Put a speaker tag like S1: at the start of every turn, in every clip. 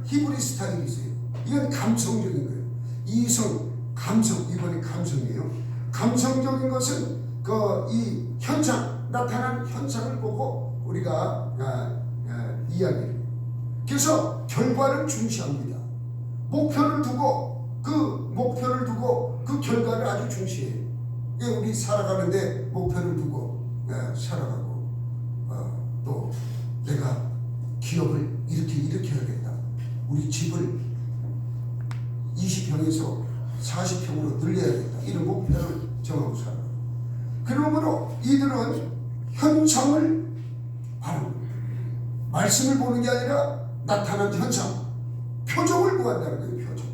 S1: 히브리 스타일이 있어요. 이건 감성적인 거예요. 이성, 감성, 이번에 감성이에요. 감성적인 것은 이 현상, 나타난 현상을 보고 우리가 이야기를. 그래서 결과를 중시합니다. 목표를 두고 그 결과를 아주 중시해요. 우리 살아가는데 목표를 두고 살아가고 또 내가 기업을 이렇게 해야겠다. 우리 집을 20평에서 40평으로 늘려야겠다. 이런 목표를 정하고 살아요. 그러므로 이들은 현상을 바라는 거예요. 말씀을 보는 게 아니라 나타난 현상, 표적을 구한다는 거예요. 표적.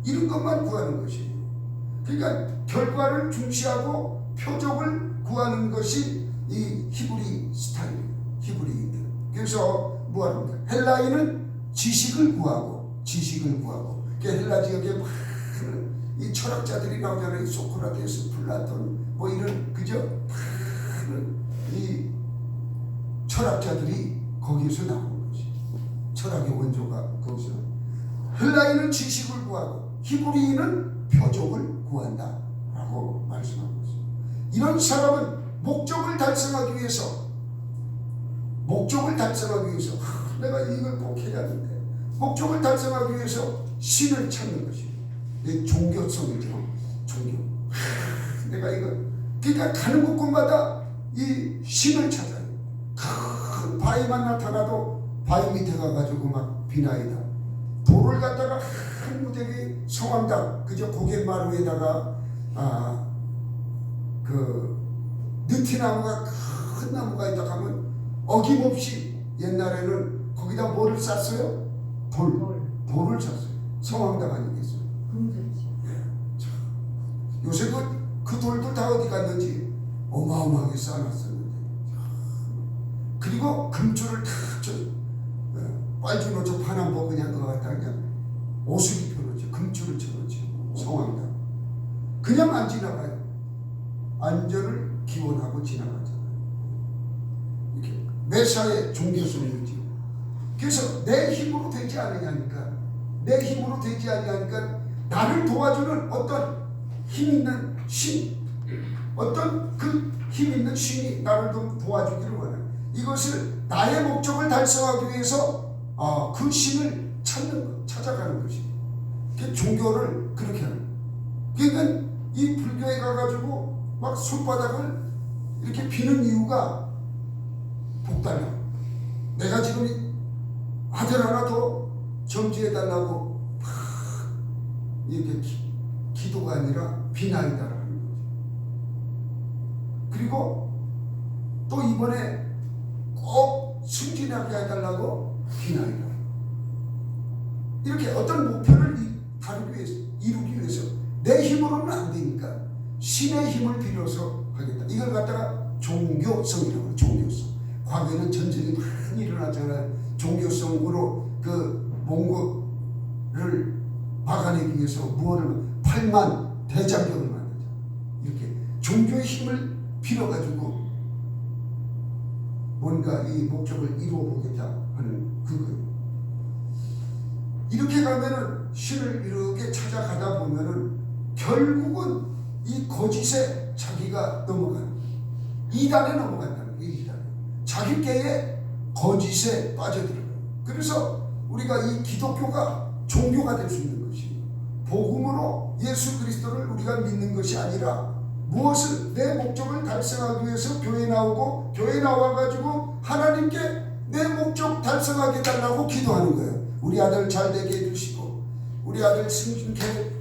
S1: 이런 것만 구하는 것이에요. 그러니까 결과를 중시하고 표적을 구하는 것이 이 히브리 스타일이에요. 히브리인들. 그래서 뭐합니까? 헬라인은 지식을 구하고 그러니까 헬라 지역에 많은 이 철학자들이 나오잖아요. 소크라테스, 플라톤 뭐 이런 그죠? 많은 이 철학자들이 거기에서 나오는 거지. 철학의 원조가 거기서. 헬라인은 지식을 구하고 히브리인은 표적을 구한다라고 말씀하고 있습니다. 이런 사람은 목적을 달성하기 위해서 내가 이걸 꼭 해야 되는데 목적을 달성하기 위해서 신을 찾는 것이에요. 종교성이죠. 종교. 내가 이거 그러니까 가는 곳곳마다 이 신을 찾아요. 큰 바위만 나타나도 바위 밑에 가가지고 막 비나이다. 돌을 갖다가 한 무대기 성황당 그저 고갯마루에다가 느티나무가 큰 나무가 있다 하면 어김없이 옛날에는 거기다 뭐를 쌌어요? 돌을 쌌어요. 성황당 아니겠어요? 요새 그 돌도 다 어디 갔는지 어마어마하게 쌓아놨었는데 그리고 금줄을 다 빨주노초 파남보 그냥 그거 갖다 그냥 옷을 입혀놓지 금줄을 쳐놓지 성황당 그냥 안 지나가요. 안전을 기원하고 지나가잖아요. 이렇게 메시아의 종교성이 있죠. 그래서 내 힘으로 되지 않으냐니까 나를 도와주는 어떤 힘 있는 신, 어떤 그 힘 있는 신이 나를 좀 도와주기를 원해요. 이것을 나의 목적을 달성하기 위해서 그 신을 찾아가는 것이. 종교를 그렇게 하는 거예요. 그러니까 이 불교에 가가지고 막 손바닥을 이렇게 비는 이유가 복달라. 내가 지금 아들 하나 더 점지해달라고 이렇게 기도가 아니라 비나이다라는 거죠. 그리고 또 이번에 꼭 승진하게 해달라고 비나이다. 이렇게 어떤 목표를 이루기 위해서 내 힘으로는 안 되니까 신의 힘을 빌어서 하겠다. 이걸 갖다가 종교성이라고 해요. 종교성. 과거에는 전쟁이 많이 일어났잖아요. 종교성으로 그 몽골을 막아내기 위해서 무엇을 8만 대장경을 만들자. 이렇게 종교의 힘을 빌어가지고 뭔가 이 목적을 이루어보겠다 하는 그거예요. 이렇게 가면은 신을 이렇게 찾아가다 보면은 결국은 이 거짓에 자기가 넘어가는 거예요. 이단에 넘어간다는 거예요. 이단에. 자기께의 거짓에 빠져들어요. 그래서 우리가 이 기독교가 종교가 될 수 있는 것이 복음으로 예수 그리스도를 우리가 믿는 것이 아니라 무엇을 내 목적을 달성하기 위해서 교회 나오고 교회 나와가지고 하나님께 내 목적 달성하게 해달라고 기도하는 거예요. 우리 아들 잘 되게 해주시고 우리 아들 승진케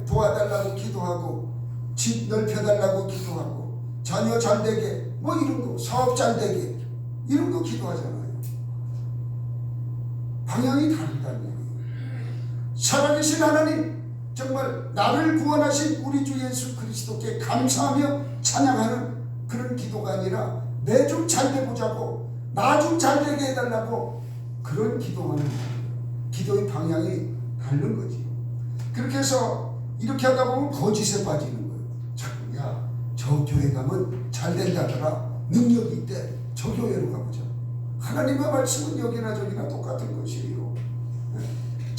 S1: 도와달라고 기도하고 집 넓혀달라고 기도하고 자녀 잘 되게 뭐 이런 거 사업 잘 되게 이런 거 기도하잖아요. 방향이 다르다는 거예요. 살아계신 하나님 정말 나를 구원하신 우리 주 예수 그리스도께 감사하며 찬양하는 그런 기도가 아니라 내 좀 잘 되보자고 나 좀 잘 되게 해달라고 그런 기도하는 기도의 방향이 다른 거지. 그렇게 해서 이렇게 하다 보면 거짓에 빠지는 거예요. 자꾸 야, 저 교회 가면 잘 된다더라. 능력이 있대. 저 교회로 가보자. 하나님의 말씀은 여기나 저기나 똑같은 것이에요.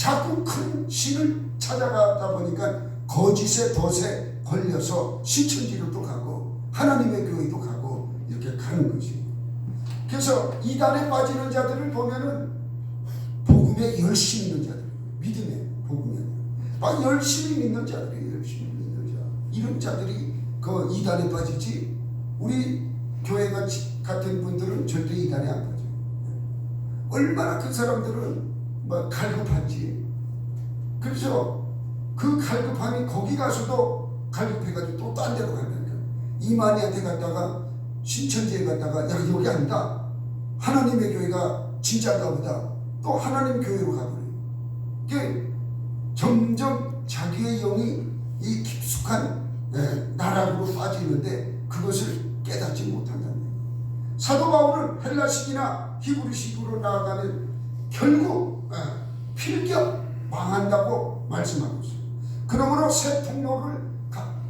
S1: 자꾸 큰 신을 찾아가다 보니까 거짓의 덫에 걸려서 신천지로도 가고 하나님의 교회도 가고 이렇게 가는 것이. 그래서 이단에 빠지는 자들을 보면은 복음에 열심히 있는 자들, 믿음에 복음에 막 열심히 믿는 자들이, 열심히 믿는 자, 이런 자들이 그 이단에 빠지지, 우리 교회 같은 분들은 절대 이단에 안 빠져. 얼마나 그 사람들은 막 갈급한지. 그래서 그 갈급함이 거기 가서도 갈급해가지고 또 딴 데로 간다니까. 이만희한테 갔다가 신천지에 갔다가 야 여기 아니다, 하나님의 교회가 진짜인가 보다, 또 하나님 교회로 가버려요. 그게 점점 자기의 영이 이 깊숙한 나락으로 빠지는데 그것을 깨닫지 못한다는 거예요. 사도 바울은 헬라식이나 히브리식으로 나아가면 결국 필격 망한다고 말씀하고 있어요. 그러므로 새 통로를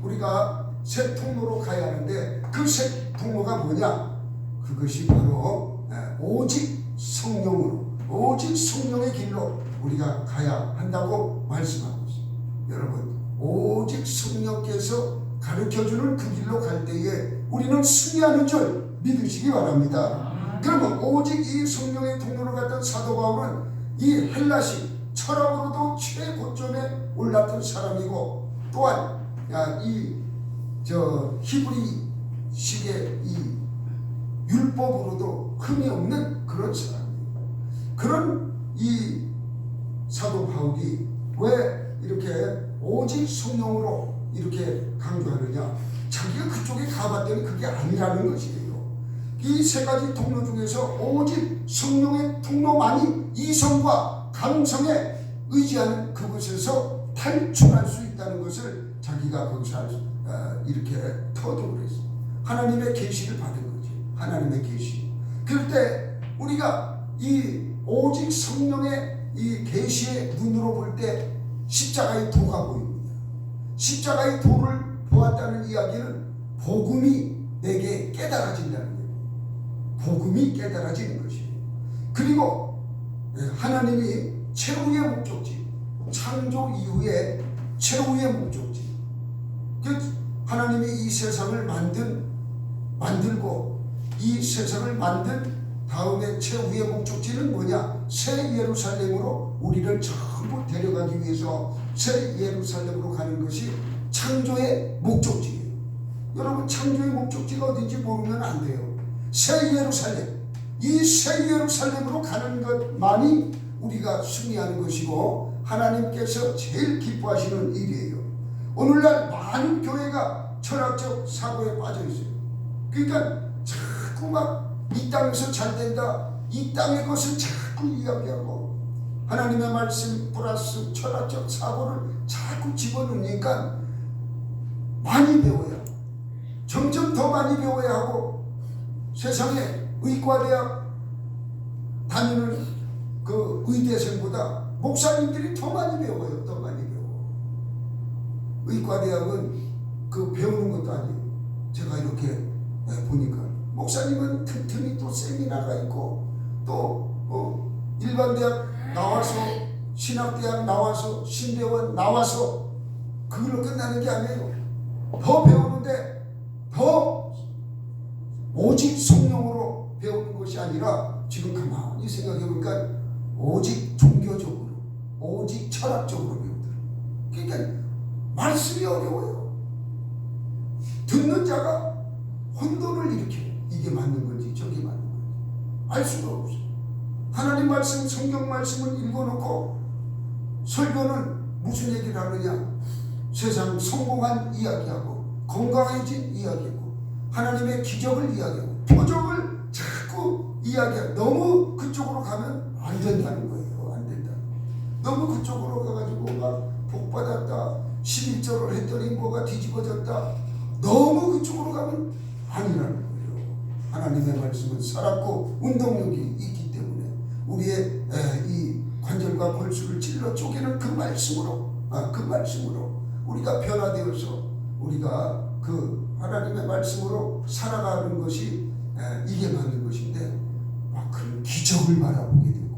S1: 우리가 새 통로로 가야 하는데 그 새 통로가 뭐냐? 그것이 바로 오직 성령으로, 오직 성령의 길로 우리가 가야 한다고 말씀하고 있어요. 여러분, 오직 성령께서 가르쳐주는 그 길로 갈 때에 우리는 승리하는 줄 믿으시기 바랍니다. 그러면 오직 이 성령의 통로로 갔던 사도 바울은 이 헬라식 철학으로도 최고점에 올랐던 사람이고, 또한 히브리식의 이 율법으로도 흠이 없는 그런 사람이에요. 그런 이 사도 바울이 왜 이렇게 오직 성령으로 이렇게 강조하느냐? 자기가 그쪽에 가봤더니 그게 아니라는 것이에요. 이 세 가지 통로 중에서 오직 성령의 통로만이 이성과 감성에 의지하는 그곳에서 탈출할 수 있다는 것을 자기가 거기서 이렇게 터득을 했어요. 하나님의 계시를 받은 거지. 하나님의 계시. 그럴 때 우리가 이 오직 성령의 이 계시의 눈으로 볼 때 십자가의 도가 보입니다. 십자가의 도를 보았다는 이야기는 복음이 내게 깨달아진다는 거예요. 복음이 깨달아지는 것이에요. 그리고 하나님이 최후의 목적지, 창조 이후에 최후의 목적지, 하나님이 이 세상을 만들고 이 세상을 만든 다음에 최후의 목적지는 뭐냐? 새 예루살렘으로 우리를 전부 데려가기 위해서 새 예루살렘으로 가는 것이 창조의 목적지예요. 여러분, 창조의 목적지가 어딘지 모르면 안 돼요. 새 예루살렘, 이 새 예루살렘으로 가는 것만이 우리가 승리하는 것이고 하나님께서 제일 기뻐하시는 일이에요. 오늘날 많은 교회가 철학적 사고에 빠져 있어요. 그러니까 자꾸 막 이 땅에서 잘 된다, 이 땅의 것을 자꾸 이야기하고 하나님의 말씀 플러스 철학적 사고를 자꾸 집어넣으니까 많이 배워야, 점점 더 많이 배워야 하고, 세상에 의과대학 다니는 그 의대생보다 목사님들이 더 많이 배워요. 더 많이 배워. 의과대학은 그 배우는 것도 아니에요. 제가 이렇게 보니까 목사님은 틈틈이 또 세미나가 있고, 또 일반 대학 나와서, 신학대학 나와서, 신대원 나와서 그걸로 끝나는 게 아니에요. 더 배우는데 더 오직 성령으로 배우는 것이 아니라 지금 가만히 생각해 보니까 오직 종교적으로, 오직 철학적으로 배우더라고요. 그러니까 말씀이 어려워요. 듣는 자가 혼돈을 일으켜요. 이게 맞는 건지 저게 맞는 건지 알 수가 없어요. 하나님 말씀, 성경 말씀을 읽어놓고 설교는 무슨 얘기를 하느냐? 세상 성공한 이야기하고 건강해진 이야기하고 하나님의 기적을 이야기하고 표적을 자꾸 이야기하고, 너무 그쪽으로 가면 안 된다는 거예요. 안 된다. 너무 그쪽으로 가가지고 막 복받았다, 11절을 했더니 뭐가 뒤집어졌다, 너무 그쪽으로 가면 아니라는 거예요. 하나님의 말씀은 살았고 운동력이 있기 때문에 우리의 이 관절과 골수를 찔러 쪼개는 그 말씀으로 우리가 변화되어서 우리가 그 하나님의 말씀으로 살아가는 것이 이게 맞는 것인데, 막 그런 기적을 바라보게 되고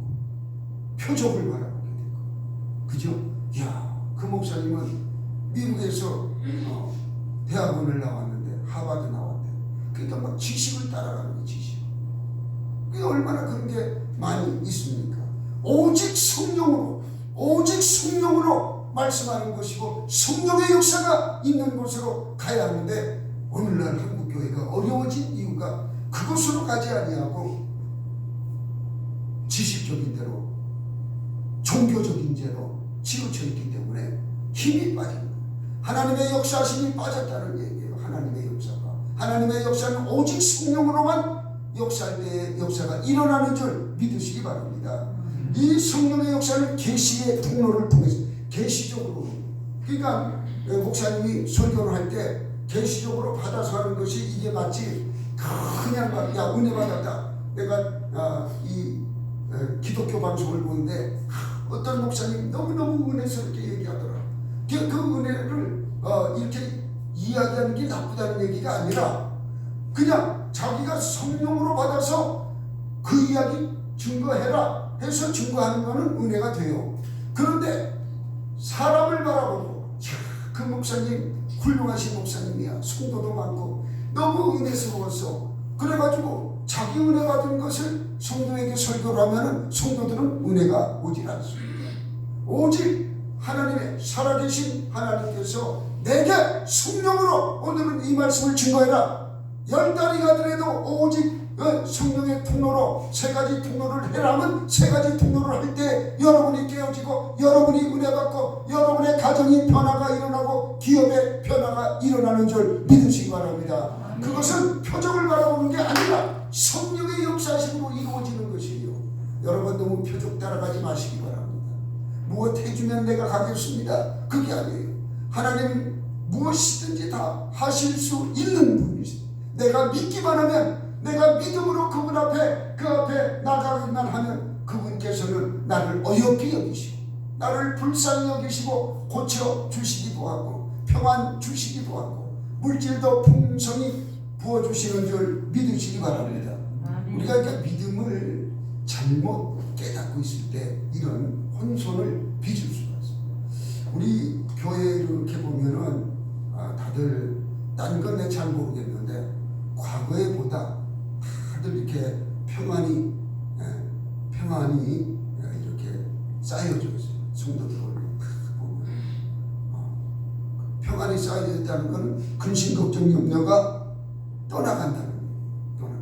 S1: 표적을 바라보게 되고 그죠? 야, 그 목사님은 미국에서 대학원을 나왔는데 하버드 나왔대. 그러니까 막 지식을 따라가는 게 지식. 그게 얼마나 그런 게 많이 있습니까? 오직 성령으로 말씀하는 것이고 성령의 역사가 있는 곳으로 가야 하는데 오늘날 한국교회가 어려워진 이유가 그곳으로 가지 아니하고 지식적인 대로 종교적인 죄로 치우쳐 있기 때문에 힘이 빠진 거예요. 하나님의 역사심이 빠졌다는 얘기예요. 하나님의 역사가. 하나님의 역사는 오직 성령으로만 역사할 때의 역사가 일어나는 줄 믿으시기 바랍니다. 이 성령의 역사는 계시의 통로를 통해서 계시적으로, 그러니까 목사님이 설교를 할 때 계시적으로 받아서 하는 것이 이게 마치 그냥 막 야 은혜 받았다. 내가 이 기독교 방송을 보는데 어떤 목사님 너무너무 은혜스럽게 얘기하더라. 그 은혜를 이렇게 이야기하는 게 나쁘다는 얘기가 아니라 그냥 자기가 성령으로 받아서 그 이야기 증거해라 해서 증거하는 것은 은혜가 돼요. 그런데 사람을 바라보고 그 목사님 훌륭하신 목사님이야. 성도도 많고 너무 은혜스러웠어. 그래가지고 자기 은혜 받은 것을 성도에게 설교를 하면 성도들은 은혜가 오질 않습니다. 오직 하나님의 살아계신 하나님께서 내게 성령으로 오늘은 이 말씀을 증거해라. 10달이 가더라도 오직 성령의 통로로 세 가지 통로를 해라면 세 가지 통로를 할 때 여러분이 깨어지고 여러분이 은혜 받고 여러분의 가정이 변화가 일어나고 기업의 변화가 일어나는 줄 믿으시기 바랍니다. 그것은 표적을 바라보는 게 아니라 성령의 역사식으로 이루어지는 것이에요. 여러분 너무 표적 따라가지 마시기 바랍니다. 무엇 해주면 내가 가겠습니다. 그게 아니에요. 하나님 무엇이든지 다 하실 수 있는 분이십니다. 내가 믿기만 하면, 내가 믿음으로 그분 앞에, 그 앞에 나가기만 하면 그분께서는 나를 어여삐 여기시고 나를 불쌍히 여기시고 고쳐 주시기도 하고 평안 주시기도 하고 물질도 풍성히 부어주시는 줄 믿으시기 바랍니다. 우리가 그러니까 믿음을 잘못 깨닫고 있을 때 이런 혼선을 빚을 수가 있습니다. 우리 교회 이렇게 보면은 다들 딴 건 내가 잘 모르겠는데 과거에 보다 다들 이렇게 평안이 이렇게 쌓여져 있어요. 성도들 보면 평안이 쌓여져 있다는 건 근심 걱정 염려가 떠나간다는 거예요.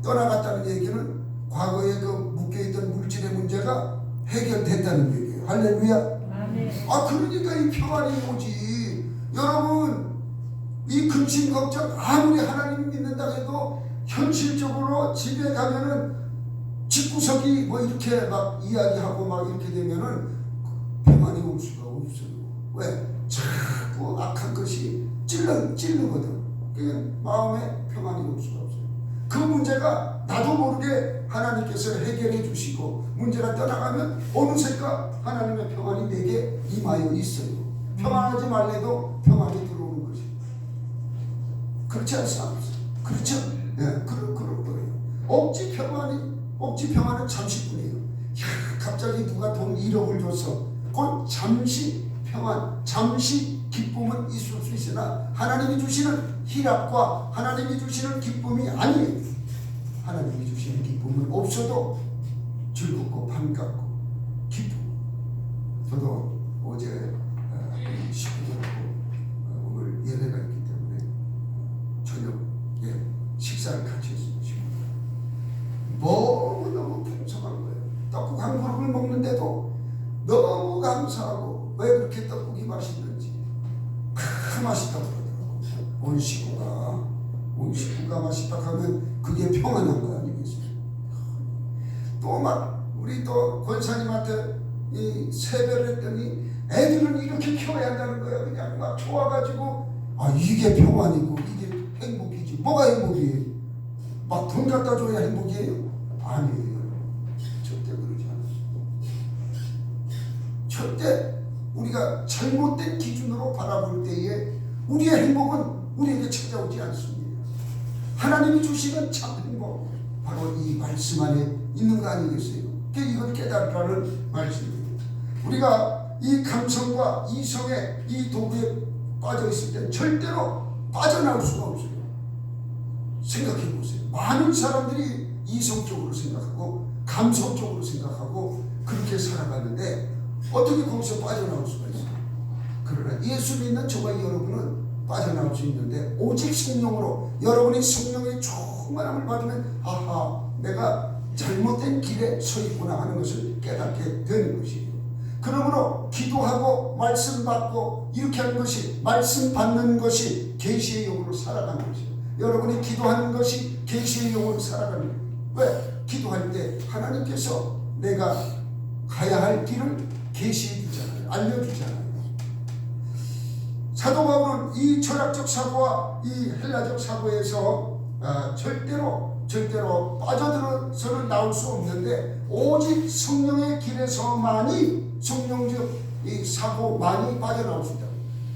S1: 떠나갔다는 얘기는 과거에 그 묶여있던 물질의 문제가 해결됐다는 얘기예요. 할렐루야. 그러니까 이 평안이 오지. 여러분 이 근심 걱정 아무리 하나님 믿는다 해도 현실적으로 집에 가면은 집구석이 뭐 이렇게 막 이야기하고 막 이렇게 되면은 평안이 올 수가 없어요. 왜? 자꾸 악한 것이 찔르거든. 그게 마음에 평안이 올 수가 없어요. 그 문제가 나도 모르게 하나님께서 해결해 주시고 문제가 떠나가면 어느새가 하나님의 평안이 내게 임하여 있어요. 평안하지 말래도 평안이 들어오는 것이. 그렇지 않습니까? 그렇죠? 네, 그럴 거예요. 억지 평안은 잠시뿐이에요. 갑자기 누가 돈 1억을 줬어. 곧 잠시 평안, 잠시 기쁨은 있을 수 있으나 하나님이 주시는 희락과 하나님이 주시는 기쁨이 아니에요. 하나님이 주시는 기쁨은 없어도 즐겁고 반갑고 기쁨. 저도 어제 식구들하고 오늘 예배가 있기 때문에 저녁에 식사를 같이 했습니다. 너무너무 풍성한 거예요. 떡국 한 그릇을 먹는데도 너무 감사하고 왜 그렇게 떡국이 맛있는지 맛있다고 그러더라고요. 온 식구가 맛있다 하면 그게 평안한 거 아니겠습니까? 또 막 우리 또 권사님한테 이 세배를 했더니 애들은 이렇게 키워야 한다는 거예요. 그냥 막 좋아가지고 이게 평안이고 이게 행복이지. 뭐가 행복이에요? 막 돈 갖다 줘야 행복이에요? 아니에요. 절대 그러지 않아요. 절대 우리가 잘못된 기준으로 바라볼 때에 우리의 행복은 우리에게 찾아오지 않습니다. 하나님이 주시는 참 행복 바로 이 말씀 안에 있는 거 아니겠어요? 이걸 깨달으라는 말씀입니다. 우리가 이 감성과 이성의 이 도구에 빠져 있을 때 절대로 빠져나올 수가 없어요. 생각해 보세요. 많은 사람들이 이성적으로 생각하고 감성적으로 생각하고 그렇게 살아가는데 어떻게 거기서 빠져나올 수가 있어요? 그러나 예수 믿는 저와 여러분은 빠져나올 수 있는데 오직 성령으로 여러분이 성령의 충만함을 받으면 아하 내가 잘못된 길에 서 있구나 하는 것을 깨닫게 되는 것이에요. 그러므로 기도하고 말씀 받고 이렇게 하는 것이 말씀 받는 것이 계시의 영으로 살아가는 것이에요. 여러분이 기도하는 것이 계시의 영으로 살아가는 거예요. 왜? 기도할 때 하나님께서 내가 가야 할 길을 계시해 주잖아요. 알려주잖아요. 사도 바울은 이 철학적 사고와 이 헬라적 사고에서 절대로 빠져들어서는 나올 수 없는데 오직 성령의 길에서만이 성령적 이 사고만이 빠져나올 수 있다.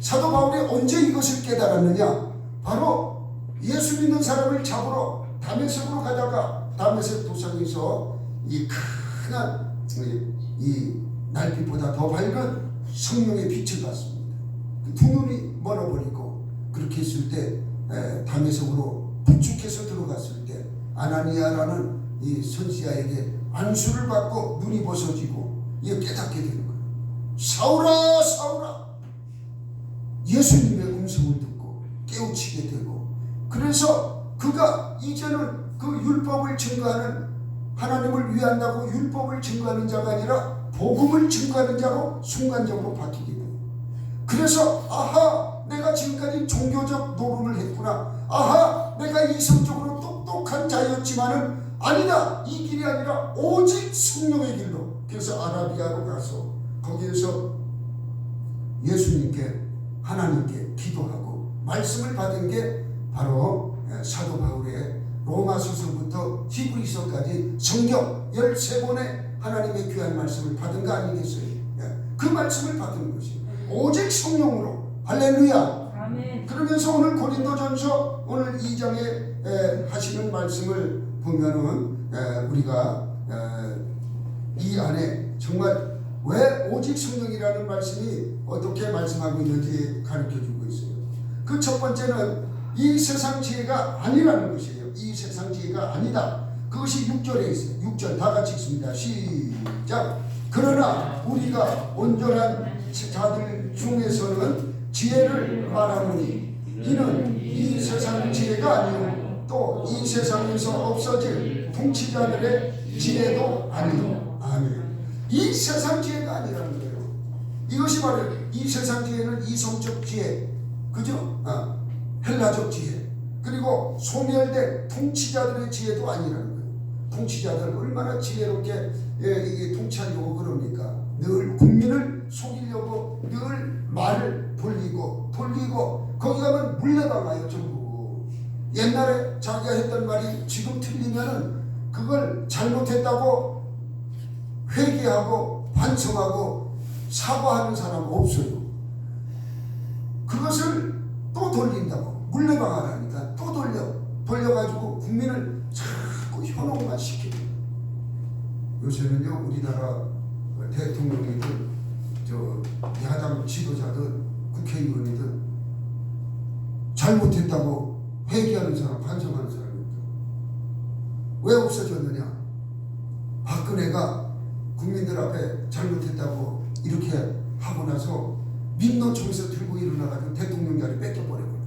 S1: 사도 바울이 언제 이것을 깨달았느냐? 바로 예수 믿는 사람을 잡으러 다메섹으로 가다가 다메섹 도상에서 이 큰한 이 날빛보다 더 밝은 성령의 빛을 봤습니다. 두 눈이 멀어버리고 그렇게 했을 때 다메섹으로 부축해서 들어갔을 때 아나니아라는 이 선지자에게 안수를 받고 눈이 벗어지고 이게 깨닫게 되는 거예요. 사울아 사울아 예수님의 음성을 듣고 깨우치게 되고 그래서 그가 이제는 그 율법을 증거하는 하나님을 위한다고 율법을 증거하는 자가 아니라 복음을 증거하는 자로 순간적으로 바뀌게 돼요. 그래서 아하 내가 지금까지 종교적 노름을 했구나. 아하 내가 이성적으로 똑똑한 자였지만은 아니다. 이 길이 아니라 오직 성령의 길로. 그래서 아라비아로 가서 거기에서 예수님께 하나님께 기도하고 말씀을 받은 게 바로 사도 바울의 로마서서부터 히브리서까지 성경 13권의 하나님의 귀한 말씀을 받은 거 아니겠어요? 그 말씀을 받은 것이 오직 성령으로. 할렐루야.
S2: 아멘.
S1: 그러면서 오늘 고린도전서 오늘 2장에 하시는 말씀을 보면은 우리가 이 안에 정말 왜 오직 성령이라는 말씀이 어떻게 말씀하고 있는지 가르쳐주고 있어요. 그 첫 번째는 이 세상 지혜가 아니라는 것이에요. 이 세상 지혜가 아니다. 그것이 6절에 있어요. 6절 다 같이 읽습니다. 시작. 그러나 우리가 온전한 자들 중에서는 지혜를 말하노니 이는 이 세상 지혜가 아니요 또 이 세상에서 없어질 통치자들의 지혜도 아니요. 아멘. 이 세상 지혜가 아니라는 거예요. 이것이 바로 이 세상 지혜는 이성적 지혜, 그죠? 헬라적 지혜, 그리고 소멸된 통치자들의 지혜도 아니라는 거예요. 통치자들 얼마나 지혜롭게 이게 통치하려고 그럽니까? 늘 국민을 속이려고 늘 말을 돌리고 거기 가면 물레방아요 전부. 옛날에 자기가 했던 말이 지금 틀리면은 그걸 잘못했다고 회개하고 반성하고 사과하는 사람 없어요. 그것을 또 돌린다고 물레방아라니까 또 돌려가지고 국민을 자꾸 현혹만 시킵니다. 요새는요 우리나라 대통령이든 야당 지도자들 국회의원이든 잘못했다고 회개하는 사람 반성하는 사람이 없다. 왜 없어졌느냐? 박근혜가 국민들 앞에 잘못했다고 이렇게 하고 나서 민노총에서 들고 일어나가지고 대통령 자리 뺏겨버렸거든.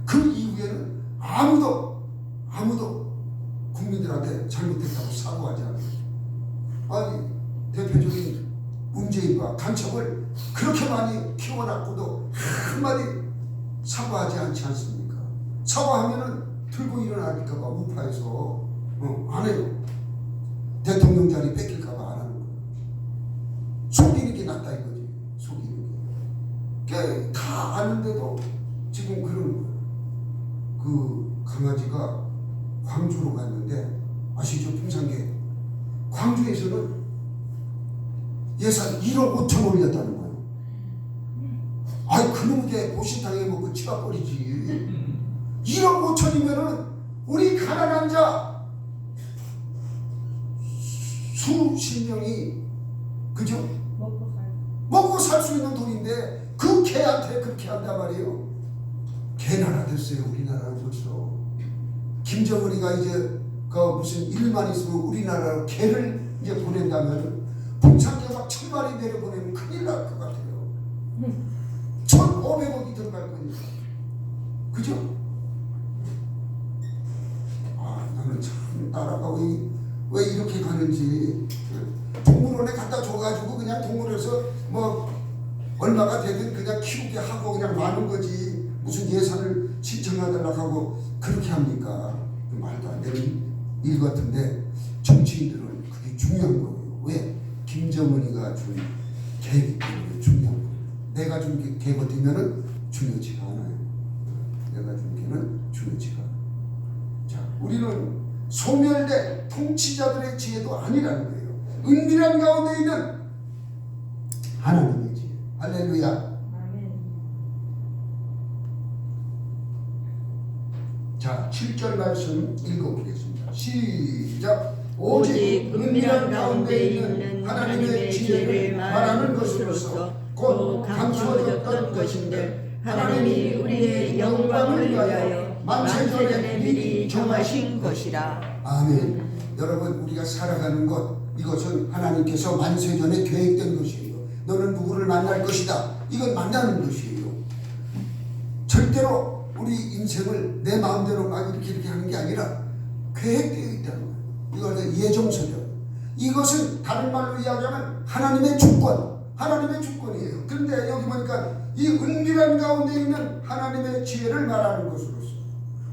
S1: 그 이후에는 아무도 국민들한테 잘못했다고 사과하지 않아요. 아니 대표적인 문재인과 간첩을 그렇게 많이 키워놨고도 한마디 사과하지 않지 않습니까? 사과하면은 들고 일어나니까봐 우파에서 안 해요. 대통령 자리 뺏길까봐 안 하는 거예요. 속이는 게 낫다 이거지. 속이는 게. 다 아는데도 지금 그러는 거예요. 그 강아지가 광주로 갔는데 아시죠? 풍산계. 광주에서는 예산 1억 5천 올렸다는 거예요. 아이 그놈의 보신탕에 먹고 치밥거리지. 1억 5천이면은 우리 가난한 자 수십 명이 그죠? 살 수 있는 돈인데 그 개한테 그렇게 한단 말이에요. 개나라 됐어요. 우리나라는 벌써. 김정은이가 이제 그 무슨 일만 있으면 우리나라로 개를 이제 보낸다면 봉창계 막 1000마리 내려보내면 큰일 날 것 같아요. 1,500억이 들어갈 거니까. 그죠? 나는 참 나라가 왜 이렇게 가는지. 동물원에 갖다 줘가지고 그냥 동물원에서 뭐 얼마가 되든 그냥 키우게 하고 그냥 마는 거지. 무슨 예산을 신청해달라고 하고 그렇게 합니까? 말도 안 되는 일 같은데 정치인들은 그게 중요한 거예요. 왜? 김정은이가 준 계획이 때문에 중요한 거예요. 내가 준 계 같으면은 중요치가 않아요. 내가 준 계는 중요치가 않아요. 자, 우리는 소멸된 통치자들의 지혜도 아니라는 거예요. 은밀한 가운데 있는 하나님의 지혜. 할렐루야.
S2: 아멘.
S1: 자, 7절 말씀 읽어보겠습니다. 시작.
S2: 오직 은밀한 가운데 있는 하나님의 지혜를 말하는 것으로서 곧 감추어졌던 것인들 하나님이 우리의 영광을 위하여 만세전에 미리 정하신 것이라.
S1: 아멘. 여러분, 우리가 살아가는 것, 이것은 하나님께서 만세전에 계획된 것이에요. 너는 누구를 만날 것이다. 이건 만나는 것이에요. 절대로 우리 인생을 내 마음대로 막 이렇게 하는 게 아니라 계획되어 있다는 거예요. 이걸 예정서죠. 이것은 다른 말로 이야기하면 하나님의 주권, 하나님의 주권이에요. 그런데 여기 보니까 이 은밀한 가운데 있는 하나님의 지혜를 말하는 것으로서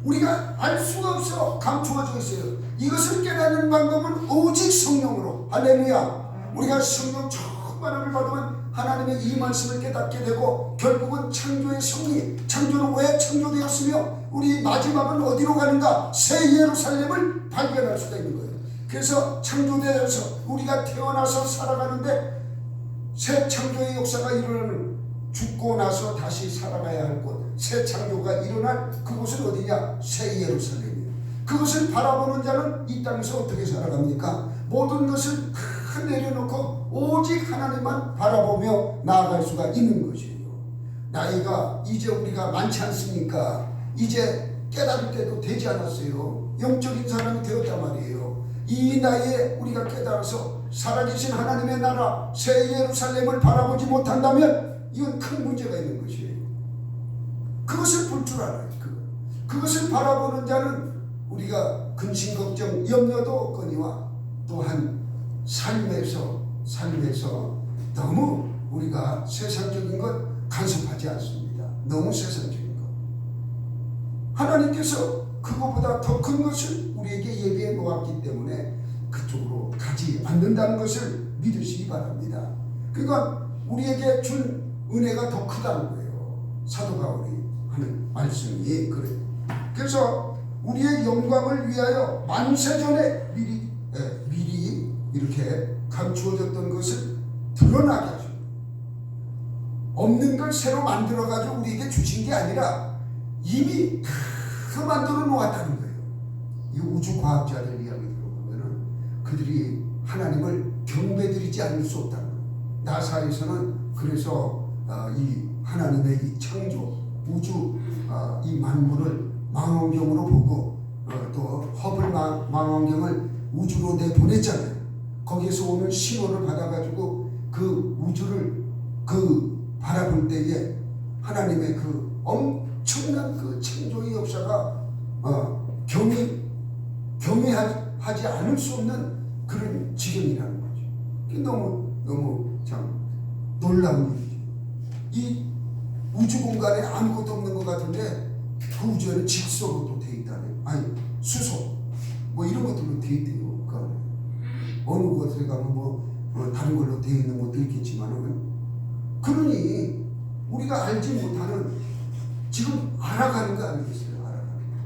S1: 우리가 알 수가 없어 감추어져 있어요. 이것을 깨닫는 방법은 오직 성령으로. 할렐루야. 우리가 성령 충만함을 받으면 하나님의 이 말씀을 깨닫게 되고 결국은 창조의 성리, 창조는 왜 창조되었으며 우리 마지막은 어디로 가는가? 새 예루살렘을 발견할 수가 있는 거예요. 그래서 창조되어서 우리가 태어나서 살아가는데 새 창조의 역사가 일어나는, 죽고 나서 다시 살아가야 할 곳, 새 창조가 일어날 그곳은 어디냐? 새 예루살렘이에요. 그것을 바라보는 자는 이 땅에서 어떻게 살아갑니까? 모든 것을 다 내려놓고 오직 하나님만 바라보며 나아갈 수가 있는 것이에요. 나이가 이제 우리가 많지 않습니까? 이제 깨달을 때도 되지 않았어요. 영적인 사람이 되었단 말이에요. 이 나이에 우리가 깨달아서 살아계신 하나님의 나라 새 예루살렘을 바라보지 못한다면 이건 큰 문제가 있는 것이에요. 그것을 볼 줄 알아요. 그것을 바라보는 자는 우리가 근심 걱정 염려도 없거니와 또한 삶에서 너무 우리가 세상적인 것 간섭하지 않습니다. 너무 세상적인 것. 하나님께서 그것보다 더 큰 것을 우리에게 예비해 놓았기 때문에 그쪽으로 가지 않는다는 것을 믿으시기 바랍니다. 그러니까 우리에게 준 은혜가 더 크다는 거예요. 사도 바울이 하는 말씀이 그래요. 그래서 우리의 영광을 위하여 만세전에 미리 이렇게 감추어졌던 것을 드러나게 하죠. 없는 걸 새로 만들어가지고 우리에게 주신 게 아니라 이미 다 만들어 놓았다는 거예요. 이 우주과학자들 이야기 들어보면은 그들이 하나님을 경배드리지 않을 수 없다는 거예요. 나사에서는 그래서 이 하나님의 이 창조, 우주, 이 만물을 망원경으로 보고 또 허블 망원경을 우주로 내보냈잖아요. 거기에서 오는 신호를 받아가지고 그 우주를 바라볼 때에 하나님의 그 엄청난 그 창조의 역사가 경외하지 않을 수 없는 그런 지경이라는 거죠. 너무 참 놀라운 일이죠. 이 우주 공간에 아무것도 없는 것 같은데 그 우주에는 질소로 돼 있다네. 아니 수소 뭐 이런 것들로 돼 있대요. 어느 곳에 가면 다른 걸로 되어 있는 것도 있겠지만은, 그러니 우리가 알지 못하는 지금 알아가는 거 아니겠어요? 알아가는 거.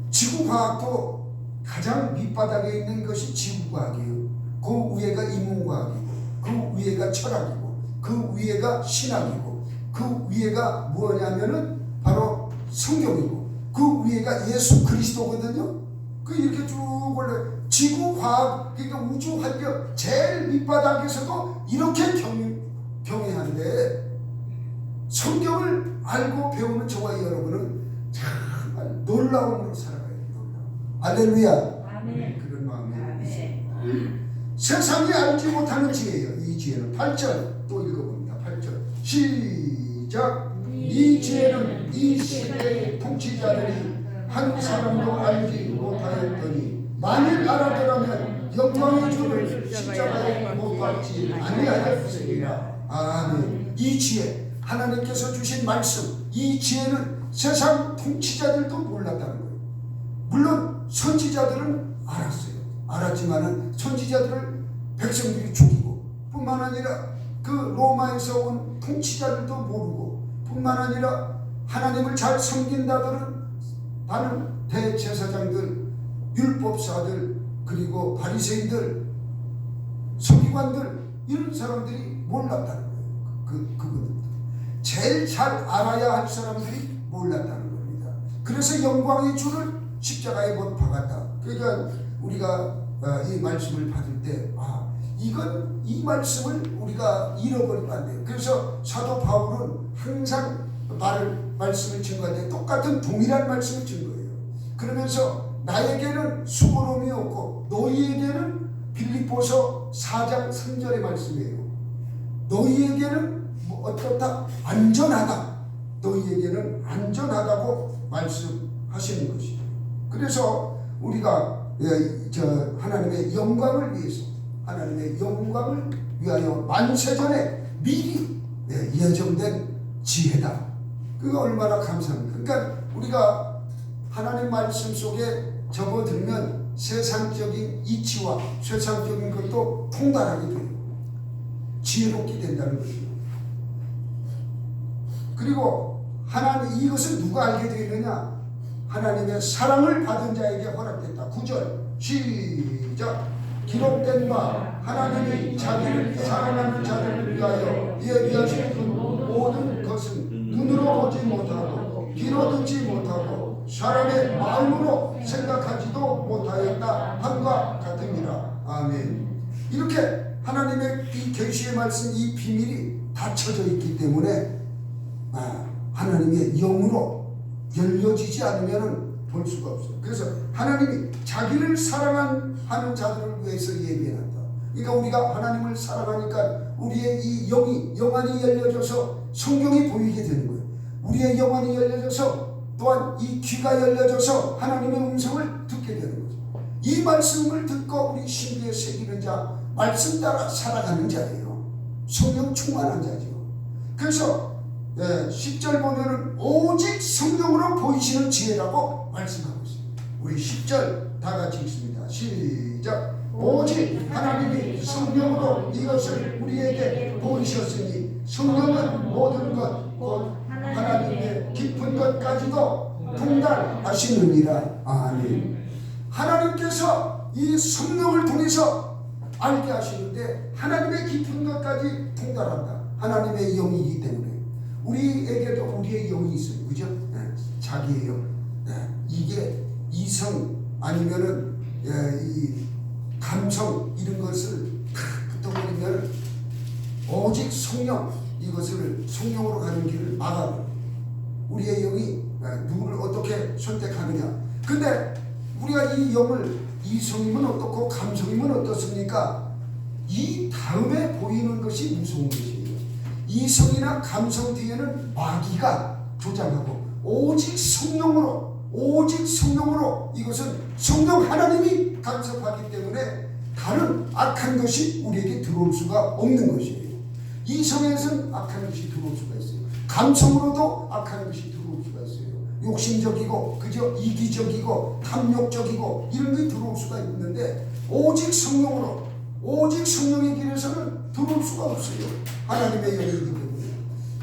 S1: 지구과학도 가장 밑바닥에 있는 것이 지구과학이에요. 그 위에가 인문과학이고, 그 위에가 철학이고, 그 위에가 신학이고, 그 위에가 뭐냐면은 바로 성경이고, 그 위에가 예수 그리스도거든요. 그 이렇게 쭉 원래 지구 과학, 그러니까 우주 환경 제일 밑바닥에서도 이렇게 경외한데, 성경을 알고 배우는 저와 여러분은 정말 놀라움으로 살아가야 돼요. 할렐루야.
S2: 아멘.
S1: 그런 마음이 있습니다. 세상이 알지 못하는 지혜예요. 이 지혜는 8절 또 읽어봅니다. 8절 시작. 이 지혜는 이 시대의 통치자들이 한 사람도 알지 못하였더니 만일 알아더라면 영광의 주를 십자가에 못 박지 아니하였으리라. 아멘. 이 지혜, 하나님께서 주신 말씀, 이 지혜는 세상 통치자들도 몰랐다는 거예요. 물론 선지자들은 알았지만은 선지자들을 백성들이 죽이고, 뿐만 아니라 그 로마에서 온 통치자들도 모르고, 뿐만 아니라 하나님을 잘 섬긴다는 대제사장들, 율법사들, 그리고 바리새인들, 서기관들, 이런 사람들이 몰랐다는 거예요. 그분들 제일 잘 알아야 할 사람들이 몰랐다는 겁니다. 그래서 영광의 주를 십자가에 못 박았다. 그러니까 우리가 이 말씀을 받을 때, 이 말씀을 우리가 잃어버리면 안 돼요. 그래서 사도 바울은 항상 말씀을 증거할 때 똑같은 동일한 말씀을 증거해요. 그러면서 나에게는 수고로움이 없고 너희에게는, 빌립보서 4장 3절의 말씀이에요. 너희에게는 어떻다? 안전하다. 너희에게는 안전하다고 말씀하시는 것이죠. 그래서 우리가 하나님의 영광을 위해서, 하나님의 영광을 위하여 만세전에 미리 예정된 지혜다. 그거 얼마나 감사합니까? 그러니까 우리가 하나님 말씀 속에 접어들면 세상적인 이치와 세상적인 것도 통달하게 돼요. 지혜롭게 된다는 것이죠. 그리고 이것을 누가 알게 되느냐? 하나님의 사랑을 받은 자에게 허락됐다. 9절 시작. 기록된 바 하나님이 자기를 사랑하는 자들을 위하여 예비하신 그 모든 것은 눈으로 보지 못하고 귀로 듣지 못하고 사람의 마음으로 생각하지도 못하였다 함과 같으니라. 아멘. 이렇게 하나님의 이 계시의 말씀, 이 비밀이 닫혀져 있기 때문에 하나님의 영으로 열려지지 않으면 볼 수가 없어요. 그래서 하나님이 자기를 사랑하는 자들을 위해서 예비해놨다. 그러니까 우리가 하나님을 사랑하니까 우리의 이 영안이 열려져서 성경이 보이게 되는 거예요. 우리의 영안이 열려져서 또한 이 귀가 열려져서 하나님의 음성을 듣게 되는 거죠. 이 말씀을 듣고 우리 신비에 새기는 자, 말씀 따라 살아가는 자예요. 성령 충만한 자죠. 그래서 10절 보면은 오직 성령으로 보이시는 지혜라고 말씀하고 있습니다. 우리 10절 다 같이 읽습니다. 시작. 오직 하나님이 성령으로 이것을 우리에게 보이셨으니 성령은 모든 것 곧 하나님의 깊은 것까지도 통달하시느니라. 아멘. 하나님께서 이 성령을 통해서 알게 하시는데 하나님의 깊은 것까지 통달한다. 하나님의 영이기 때문에 우리에게도 우리의 영이 있어요. 그죠? 자기의 영. 이게 이성 아니면은 이 감성 이런 것을 붙어버리면 오직 성령, 이것을 성령으로 가는 길을 막아버려요. 우리의 영이 누구를 어떻게 선택하느냐. 근데 우리가 이 영을, 이성이면 어떻고 감성이면 어떻습니까? 이 다음에 보이는 것이 무서운 것이에요. 이성이나 감성 뒤에는 마귀가 조장하고 오직 성령으로 이것은 성령 하나님이 간섭하기 때문에 다른 악한 것이 우리에게 들어올 수가 없는 것이에요. 이성에서는 악한 것이 들어올 수가 있어요. 감성으로도 악한 것이 들어올 수가 있어요. 욕심적이고 그저 이기적이고 탐욕적이고 이런 것이 들어올 수가 있는데 오직 성령으로, 오직 성령의 길에서는 들어올 수가 없어요. 하나님의 영이기 때문에.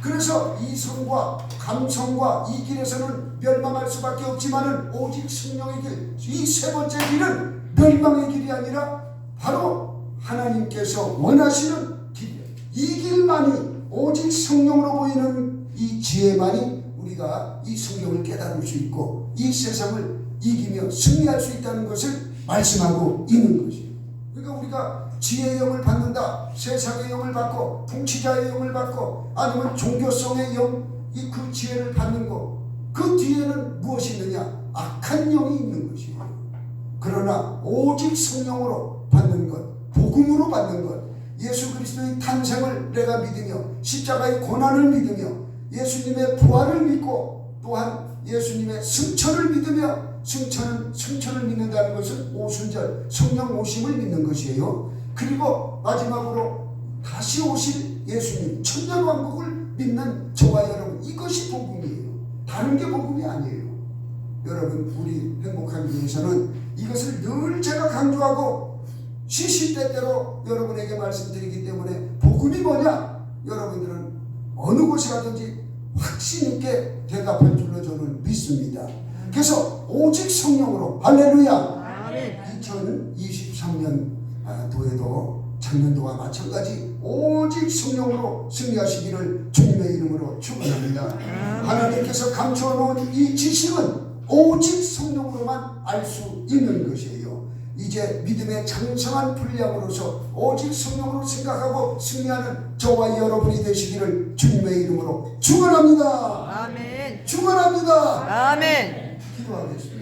S1: 그래서 이성과 감성과 이 길에서는 멸망할 수밖에 없지만은 오직 성령의 길, 이 세 번째 길은 멸망의 길이 아니라 바로 하나님께서 원하시는 길이에요. 이 길만이, 오직 성령으로 보이는 이 지혜만이 우리가 이 성경을 깨달을 수 있고 이 세상을 이기며 승리할 수 있다는 것을 말씀하고 있는 것이에요. 그러니까 우리가 지혜의 영을 받는다, 세상의 영을 받고 통치자의 영을 받고 아니면 종교성의 영, 이 그 지혜를 받는 것, 그 뒤에는 무엇이 있느냐? 악한 영이 있는 것이에요. 그러나 오직 성령으로 받는 것, 복음으로 받는 것, 예수 그리스도의 탄생을 내가 믿으며 십자가의 고난을 믿으며 예수님의 부활을 믿고 또한 예수님의 승천을 믿으며 승천을 믿는다는 것은 오순절 성령 오심을 믿는 것이에요. 그리고 마지막으로 다시 오실 예수님 천년왕국을 믿는 저와 여러분, 이것이 복음이에요. 다른 게 복음이 아니에요. 여러분, 우리 행복하기 위해서는 이것을 늘 제가 강조하고 시시때때로 여러분에게 말씀드리기 때문에 복음이 뭐냐? 여러분들은 어느 곳에 가든지 확신 있게 대답할 줄로 저는 믿습니다. 그래서 오직 성령으로, 할렐루야. 2023년 도에도 작년도와 마찬가지 오직 성령으로 승리하시기를 주님의 이름으로 축원합니다. 하나님께서 감춰놓은 이 지식은 오직 성령으로만 알 수 있는 것이에요. 이제 믿음의 장성한 분량으로서 오직 성령으로 생각하고 승리하는 저와 여러분이 되시기를 주님의 이름으로 축원합니다.
S2: 아멘.
S1: 축원합니다.
S2: 아멘.
S1: 기도하겠습니다.